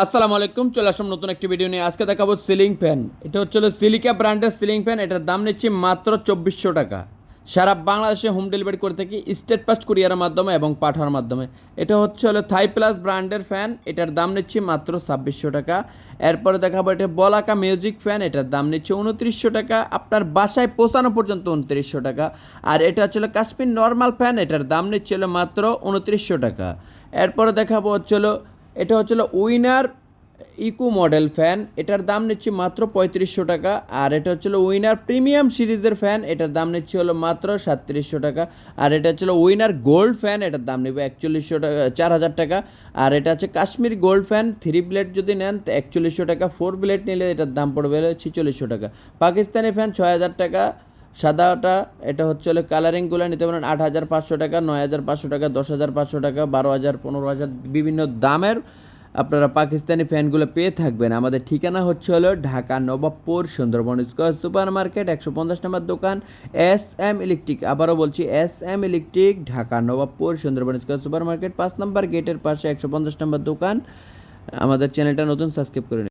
আসসালামু আলাইকুম, চলে আসলাম নতুন একটি ভিডিও নিয়ে। আজকে দেখাবো সিলিং ফ্যান। এটা হচ্ছে সিলিকা ব্র্যান্ডের সিলিং ফ্যান। এটার দাম নিচ্ছি মাত্র 2400 টাকা। সারা বাংলাদেশে হোম ডেলিভারি করে থাকি স্টেট ফাস্ট কুরিয়ারের মাধ্যমে এবং পাঠার মাধ্যমে। এটা হচ্ছে থাই প্লাস ব্র্যান্ডের ফ্যান। এটার দাম নিচ্ছি মাত্র 2600 টাকা। এরপরে দেখাবো এটা বলাকা মিউজিক ফ্যান। এটার দাম নিচ্ছে 2900 টাকা, আপনার বাসায় পৌঁছানো পর্যন্ত 2900 টাকা। আর এটা হচ্ছে কাশ্মীর নর্মাল ফ্যান। এটার দাম নিচ্ছিল মাত্র 2900 টাকা। এরপরে দেখাবো এটা হচ্ছিল উইনার ইকো মডেল ফ্যান। এটার দাম নিচ্ছি মাত্র 3500 টাকা। আর এটা হচ্ছিল উইনার প্রিমিয়াম সিরিজের ফ্যান। এটার দাম নিচ্ছি মাত্র 3700 টাকা। আর এটা হচ্ছিল উইনার গোল্ড ফ্যান। এটার দাম নেবে 4100 টাকা, 4000 টাকা। আর এটা হচ্ছে কাশ্মীর গোল্ড ফ্যান, 3 ব্লেড যদি নেন তো 4100 টাকা, 4 ব্লেড নিলে এটার দাম পড়বে 4600 টাকা। পাকিস্তানি ফ্যান 6000 টাকা। সাদাটা এটা হচ্ছে কালারিংগুলো নিতে পারেন 8500 টাকা, 9500 টাকা, 10500 টাকা, 12000, 15000 বিভিন্ন দামের আপনারা পাকিস্তানি ফ্যানগুলো পেয়ে থাকবেন। আমাদের ঠিকানা হচ্ছে Dhaka Nawabpur Sundarban square super market, 150 number দোকান, এস এম ইলেকট্রিক। আবারও বলছি S M electric, Dhaka Nawabpur Sundarban square super market, 5 number গেটের পাশে, 150 নম্বর দোকান। আমাদের চ্যানেলটা নতুন, সাবস্ক্রাইব করে নিন।